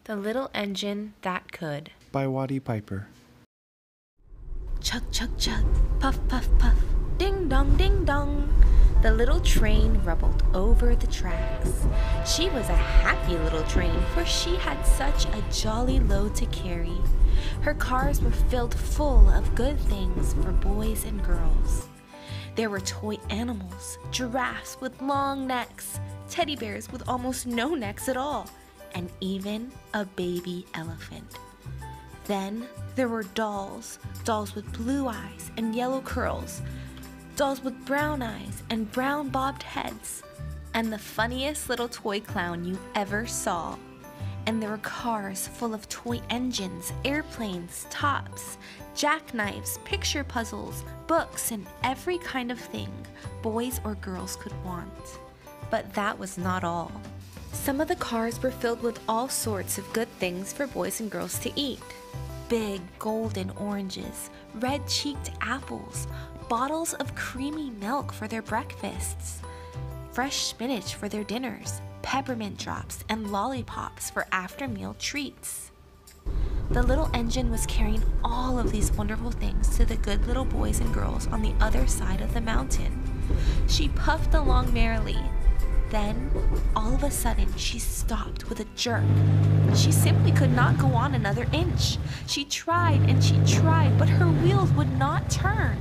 The Little Engine That Could by Watty Piper. Chug, chug, chug, puff, puff, puff, ding dong, ding dong. The little train rumbled over the tracks. She was a happy little train, for she had such a jolly load to carry. Her cars were filled full of good things for boys and girls. There were toy animals, giraffes with long necks, teddy bears with almost no necks at all, and even a baby elephant. Then there were dolls with blue eyes and yellow curls, dolls with brown eyes and brown bobbed heads, and the funniest little toy clown you ever saw. And there were cars full of toy engines, airplanes, tops, jackknives, picture puzzles, books, and every kind of thing boys or girls could want. But that was not all. Some of the cars were filled with all sorts of good things for boys and girls to eat. Big golden oranges, red-cheeked apples, bottles of creamy milk for their breakfasts, fresh spinach for their dinners, peppermint drops, and lollipops for after-meal treats. The little engine was carrying all of these wonderful things to the good little boys and girls on the other side of the mountain. She puffed along merrily. Then, all of a sudden, she stopped with a jerk. She simply could not go on another inch. She tried and she tried, but her wheels would not turn.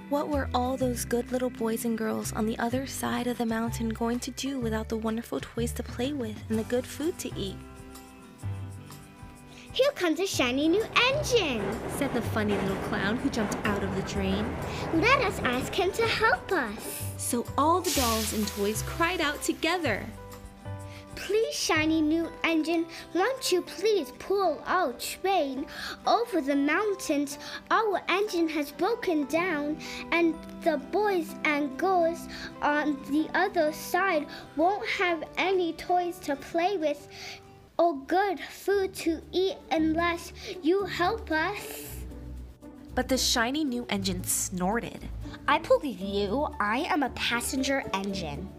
What were all those good little boys and girls on the other side of the mountain going to do without the wonderful toys to play with and the good food to eat? "Here comes a shiny new engine," said the funny little clown who jumped out of the train. "Let us ask him to help us." So all the dolls and toys cried out together. "Please, shiny new engine, won't you please pull our train over the mountains? Our engine has broken down, and the boys and girls on the other side won't have any toys to play with or good food to eat unless you help us." But the shiny new engine snorted. "I believe you. I am a passenger engine.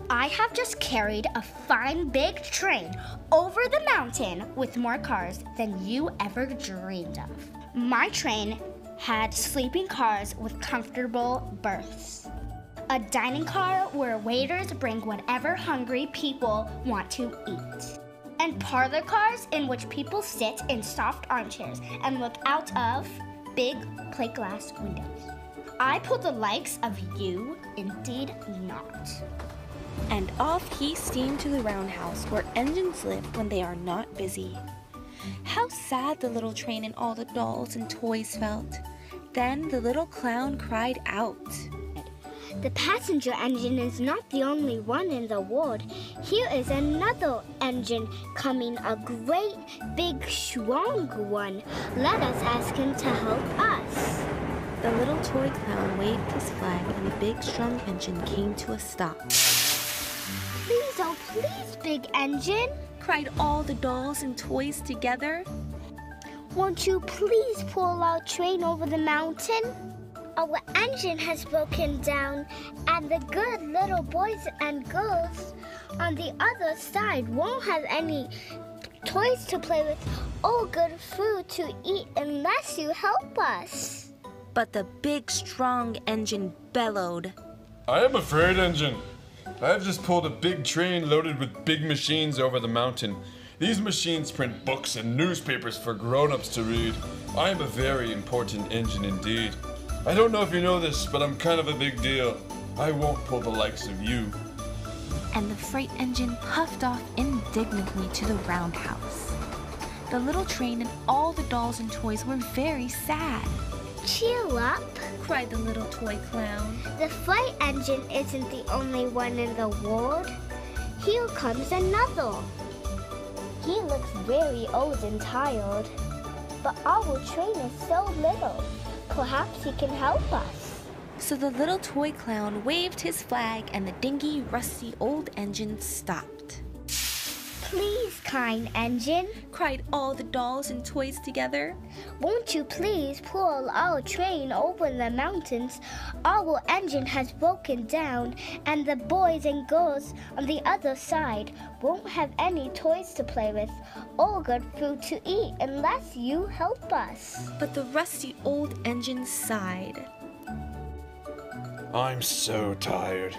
I have just carried a fine big train over the mountain with more cars than you ever dreamed of. My train had sleeping cars with comfortable berths, a dining car where waiters bring whatever hungry people want to eat, and parlor cars in which people sit in soft armchairs and look out of big plate glass windows. I put the likes of you, indeed not." And off he steamed to the roundhouse where engines live when they are not busy. How sad the little train and all the dolls and toys felt. Then the little clown cried out, "The passenger engine is not the only one in the world. Here is another engine coming, a great, big, strong one. Let us ask him to help us." The little toy clown waved his flag and the big, strong engine came to a stop. "Please, oh please, big engine," cried all the dolls and toys together. "Won't you please pull our train over the mountain? Our engine has broken down, and the good little boys and girls on the other side won't have any toys to play with or good food to eat unless you help us." But the big, strong engine bellowed, "I am afraid, engine. I have just pulled a big train loaded with big machines over the mountain. These machines print books and newspapers for grown-ups to read. I am a very important engine indeed. I don't know if you know this, but I'm kind of a big deal. I won't pull the likes of you." And the freight engine puffed off indignantly to the roundhouse. The little train and all the dolls and toys were very sad. "Cheer up," cried the little toy clown. "The freight engine isn't the only one in the world. Here comes another. He looks very old and tired, but our train is so little. Perhaps he can help us." So the little toy clown waved his flag and the dingy, rusty old engine stopped. please, kind engine. cried all the dolls and toys together. Won't you please pull our train over the mountains? Our engine has broken down, and the boys and girls on the other side won't have any toys to play with or good food to eat unless you help us. But the rusty old engine sighed. I'm so tired.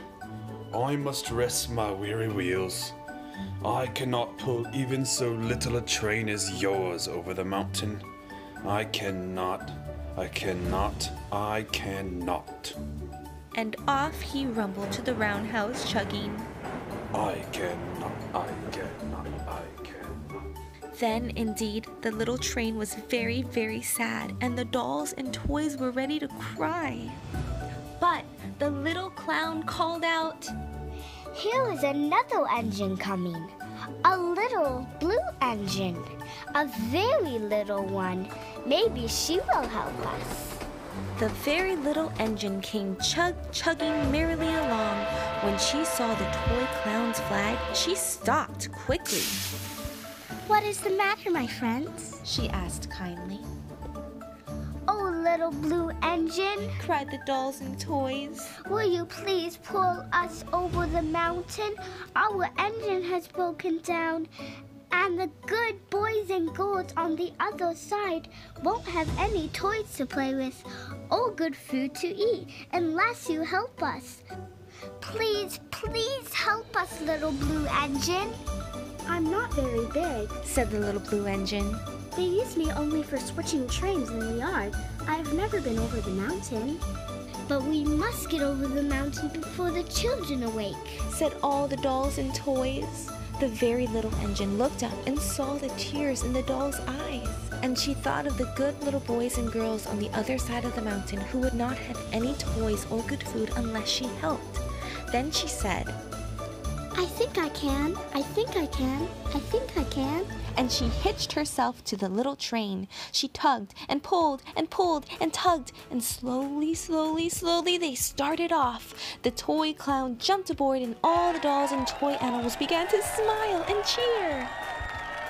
I must rest my weary wheels. I cannot pull even so little a train as yours over the mountain. I cannot. And off he rumbled to the roundhouse, chugging. I cannot. Then, indeed, the little train was very, very sad, and the dolls and toys were ready to cry. But the little clown called out, Here is another engine coming. A little blue engine. A very little one. Maybe she will help us. The very little engine came chugging merrily along. When she saw the toy clown's flag, she stopped quickly. What is the matter, my friends? She asked kindly. Oh, little blue engine, Cried the dolls and toys. will you please pull us over the mountain? Our engine has broken down, and the good boys and girls on the other side won't have any toys to play with or good food to eat unless you help us. Please, please help us, little blue engine. I'm not very big. Said the little blue engine. They use me only for switching trains in the yard. I've never been over the mountain. But we must get over the mountain before the children awake. Said all the dolls and toys. The very little engine looked up and saw the tears in the doll's eyes. And she thought of the good little boys and girls on the other side of the mountain who would not have any toys or good food unless she helped. Then she said, I think I can. I think I can. I think I can. and she hitched herself to the little train. She tugged and pulled and pulled and tugged, and slowly they started off. The toy clown jumped aboard, and all the dolls and toy animals began to smile and cheer.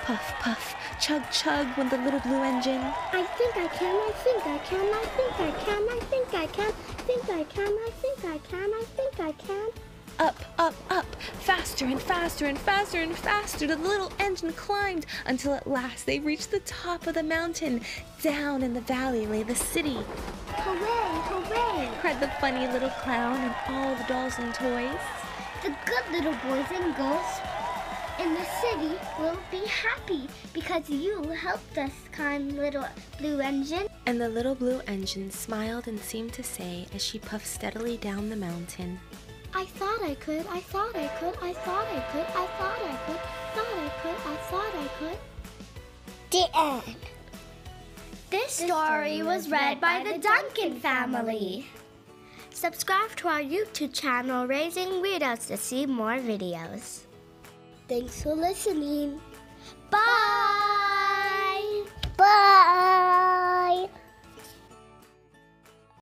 Puff, puff, chug, chug went the little blue engine. I think I can. I think I can. I think I can. I think I can. Think I can. I think I can. I think I can. Up, up, up, faster and faster and faster and faster the little engine climbed until at last they reached the top of the mountain. Down in the valley lay the city. Hooray, hooray! Cried the funny little clown and all the dolls and toys. The good little boys and girls in the city will be happy because you helped us, kind little blue engine. And the little blue engine smiled and seemed to say as she puffed steadily down the mountain, I thought I could, I thought I could, I thought I could, I thought I could, thought I could, I thought I could. The end. This story was read by the Duncan family. Subscribe to our YouTube channel, Raising Weirdos, to see more videos. Thanks for listening. Bye!